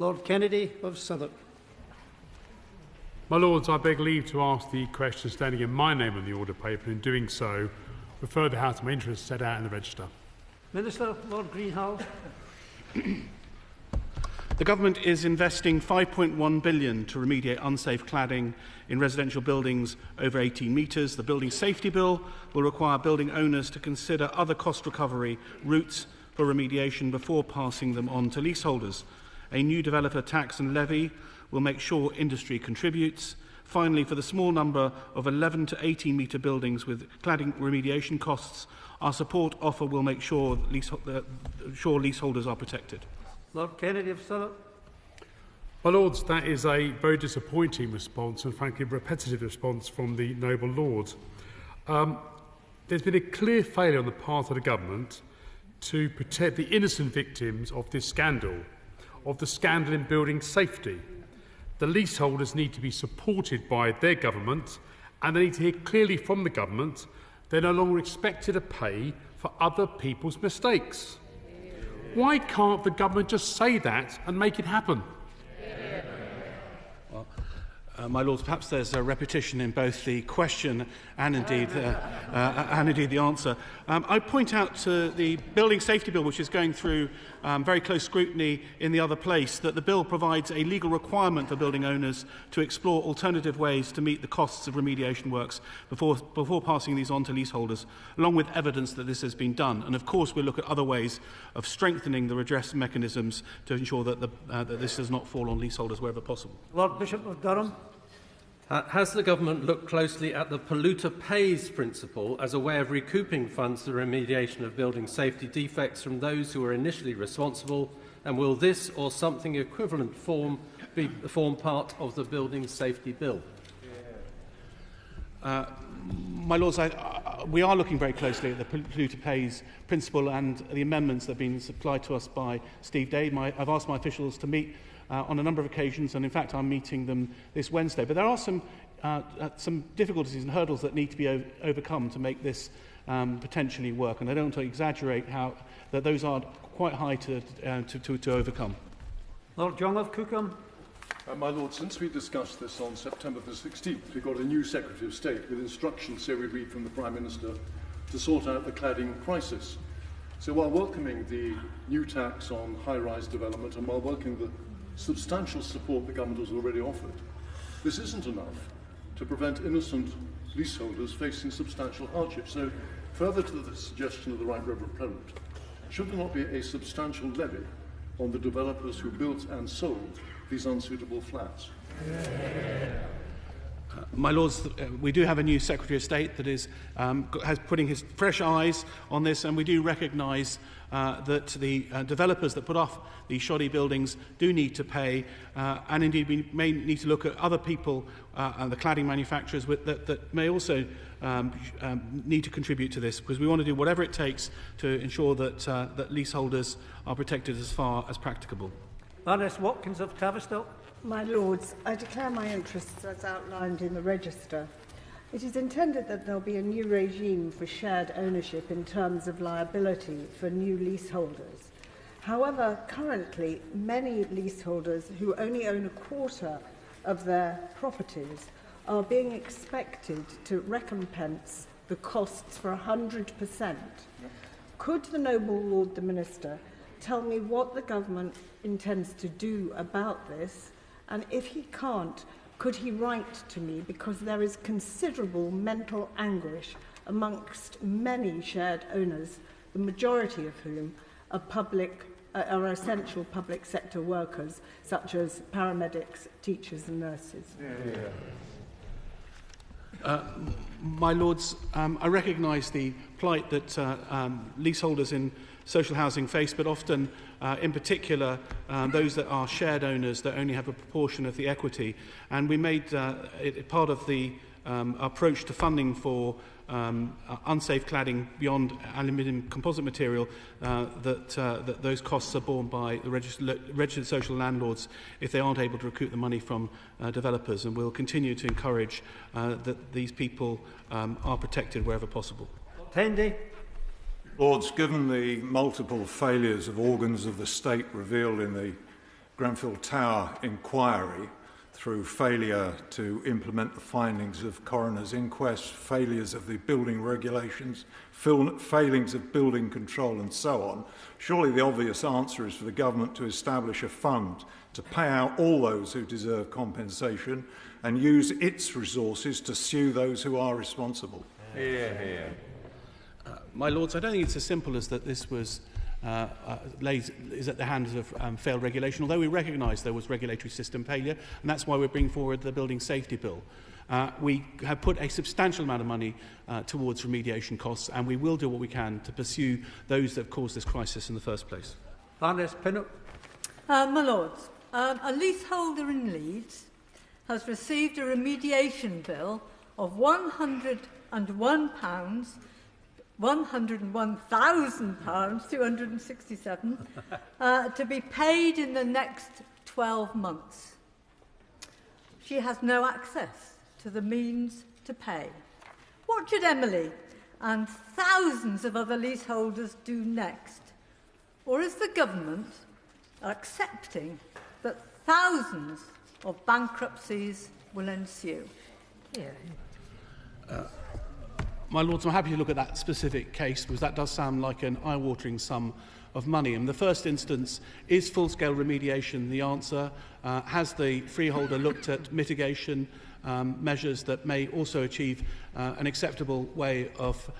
Lord Kennedy of Southwark. My Lords, I beg leave to ask the question standing in my name on the order paper, and in doing so, refer the House to my interests set out in the register. Minister, Lord Greenhalgh. The Government is investing £5.1 billion to remediate unsafe cladding in residential buildings over 18 metres. The Building Safety Bill will require building owners to consider other cost recovery routes for remediation before passing them on to leaseholders. A new developer tax and levy will make sure industry contributes. Finally, for the small number of 11 to 18 metre buildings with cladding remediation costs, our support offer will make sure leaseholders are protected. Lord Kennedy of Southwark. My Lords, that is a very disappointing response and frankly repetitive response from the noble Lord. There's been a clear failure on the part of the Government to protect the innocent victims of this scandal, of the scandal in building safety. The leaseholders need to be supported by their government, and they need to hear clearly from the Government they're no longer expected to pay for other people's mistakes. Why can't the Government just say that and make it happen? Well, my Lords, perhaps there's a repetition in both the question and indeed the answer. I point out to the Building Safety Bill, which is going through very close scrutiny in the other place, that the bill provides a legal requirement for building owners to explore alternative ways to meet the costs of remediation works before passing these on to leaseholders, along with evidence that this has been done. And of course we'll look at other ways of strengthening the redress mechanisms to ensure that, that this does not fall on leaseholders wherever possible. Lord Bishop of Durham. Has the Government looked closely at the polluter pays principle as a way of recouping funds for the remediation of building safety defects from those who were initially responsible, and will this or something equivalent form part of the Building Safety Bill? My Lords, we are looking very closely at the polluter pays principle and the amendments that have been supplied to us by Steve Day. I've asked my officials to meet on a number of occasions, and in fact I'm meeting them this Wednesday. But there are some difficulties and hurdles that need to be overcome to make this potentially work, and I don't want to exaggerate that those are quite high to overcome. Lord John of Cookham. My Lord, since we discussed this on September the 16th, we got a new Secretary of State with instructions, so we read from the Prime Minister, to sort out the cladding crisis. So while welcoming the new tax on high-rise development and while welcoming the substantial support the Government has already offered, this isn't enough to prevent innocent leaseholders facing substantial hardship. So, further to the suggestion of the Right Reverend President, should there not be a substantial levy on the developers who built and sold these unsuitable flats? My Lords, we do have a new Secretary of State that is putting his fresh eyes on this, and we do recognise that the developers that put off these shoddy buildings do need to pay, and indeed we may need to look at other people and the cladding manufacturers that may also need to contribute to this, because we want to do whatever it takes to ensure that leaseholders are protected as far as practicable. Baroness Watkins of Tavistock. My Lords, I declare my interests as outlined in the register. It is intended that there will be a new regime for shared ownership in terms of liability for new leaseholders. However, currently, many leaseholders who only own a quarter of their properties are being expected to recompense the costs for 100%. Could the noble Lord the Minister tell me what the Government intends to do about this? And if he can't, could he write to me, because there is considerable mental anguish amongst many shared owners, the majority of whom are essential public sector workers, such as paramedics, teachers and nurses. My Lords, I recognise the plight that leaseholders in social housing face, but often, in particular, those that are shared owners that only have a proportion of the equity. And we made it part of the approach to funding for unsafe cladding beyond aluminium composite material, that those costs are borne by the registered social landlords if they aren't able to recoup the money from developers. And we'll continue to encourage that these people are protected wherever possible. Hendy. Lords, given the multiple failures of organs of the state revealed in the Grenfell Tower inquiry through failure to implement the findings of coroner's inquest, failures of the building regulations, failings of building control and so on, surely the obvious answer is for the government to establish a fund to pay out all those who deserve compensation and use its resources to sue those who are responsible. My Lords, I don't think it's as simple as that this was is at the hands of failed regulation, although we recognise there was regulatory system failure, and that's why we're bringing forward the Building Safety Bill. We have put a substantial amount of money towards remediation costs, and we will do what we can to pursue those that have caused this crisis in the first place. Baroness Pinnock. My Lords, a leaseholder in Leeds has received a remediation bill of £101,267 to be paid in the next 12 months. She has no access to the means to pay. What should Emily and thousands of other leaseholders do next? Or is the government accepting that thousands of bankruptcies will ensue? My Lords, I'm happy to look at that specific case because that does sound like an eye-watering sum of money. In the first instance, is full-scale remediation the answer? Has the freeholder looked at mitigation measures that may also achieve an acceptable way of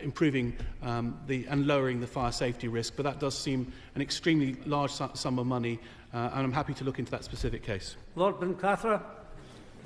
improving and lowering the fire safety risk? But that does seem an extremely large sum of money, and I'm happy to look into that specific case. Lord Blancathra.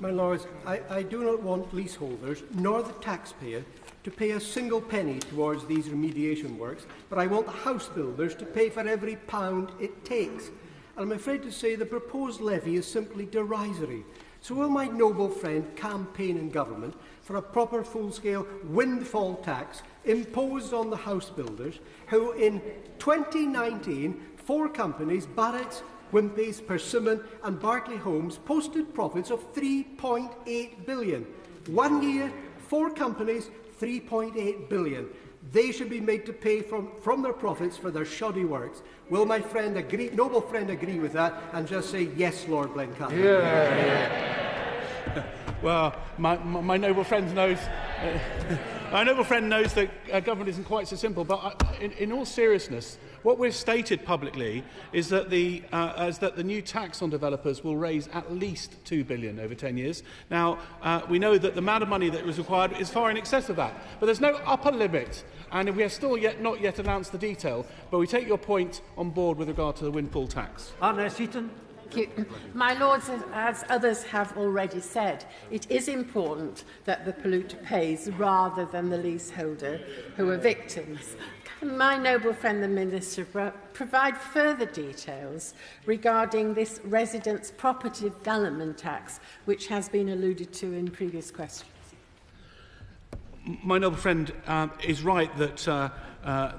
My Lords, I do not want leaseholders nor the taxpayer to pay a single penny towards these remediation works, but I want the house builders to pay for every pound it takes. And I'm afraid to say the proposed levy is simply derisory. So will my noble friend campaign in government for a proper full-scale windfall tax imposed on the house builders who in 2019, 4 companies, Barrett's, Wimpey's, Persimmon and Barclay Homes posted profits of £3.8 billion. 1 year, 4 companies, £3.8 billion. They should be made to pay from their profits for their shoddy works. Will my friend agree, noble friend agree with that and just say, yes, Lord Blancathra? Well, my noble friend knows... my noble friend knows that government isn't quite so simple, but in all seriousness, what we've stated publicly is that the new tax on developers will raise at least £2 billion over 10 years. Now, we know that the amount of money that was required is far in excess of that, but there's no upper limit, and we have still not yet announced the detail, but we take your point on board with regard to the windfall tax. Baroness Eaton. My Lords, as others have already said, it is important that the polluter pays rather than the leaseholder who are victims. Can my noble friend the Minister provide further details regarding this residents' property development tax, which has been alluded to in previous questions? My noble friend is right that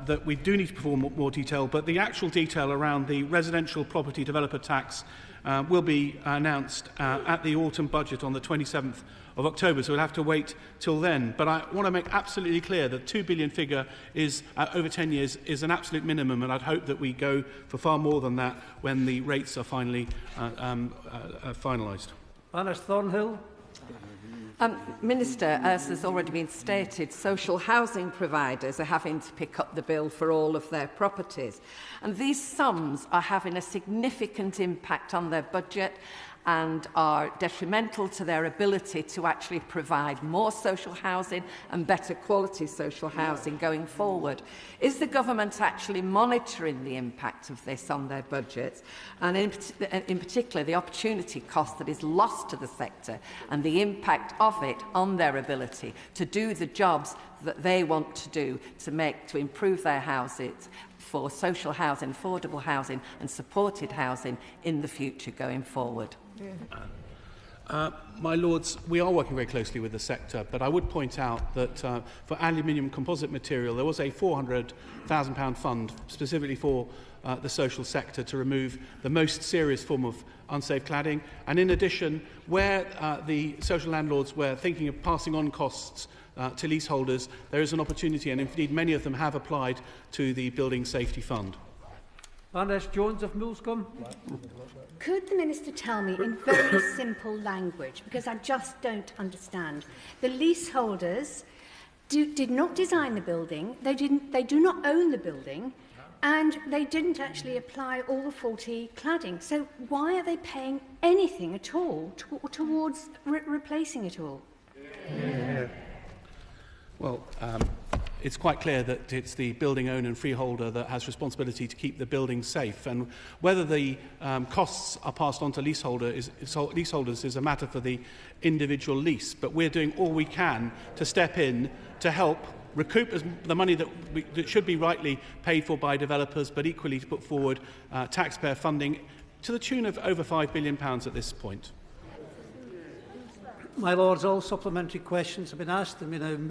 that we do need to perform more detail, but the actual detail around the residential property developer tax will be announced at the autumn budget on the 27th of October, so we'll have to wait till then. But I want to make absolutely clear that the £2 billion figure is, over 10 years is an absolute minimum, and I'd hope that we go for far more than that when the rates are finally finalised. Baroness Thornhill. Minister, as has already been stated, social housing providers are having to pick up the bill for all of their properties. And these sums are having a significant impact on their budget and are detrimental to their ability to actually provide more social housing and better quality social housing going forward. Is the government actually monitoring the impact of this on their budgets, and in particular the opportunity cost that is lost to the sector and the impact of it on their ability to do the jobs that they want to do to improve their houses for social housing, affordable housing and supported housing in the future going forward? My Lords, we are working very closely with the sector, but I would point out that for aluminium composite material, there was a £400,000 fund specifically for the social sector to remove the most serious form of unsafe cladding. And in addition, where the social landlords were thinking of passing on costs to leaseholders, there is an opportunity, and indeed many of them have applied to the Building Safety Fund. Baroness Jones of Moulsecoomp. Could the Minister tell me in very simple language, because I just don't understand, the leaseholders did not design the building, they do not own the building, and they didn't actually apply all the faulty cladding. So why are they paying anything at all towards replacing it all? Yeah. Well, it's quite clear that it's the building owner and freeholder that has responsibility to keep the building safe, and whether the costs are passed on to leaseholders is a matter for the individual lease. But we're doing all we can to step in to help recoup the money that should be rightly paid for by developers, but equally to put forward taxpayer funding to the tune of over £5 billion at this point. My Lords, all supplementary questions have been asked.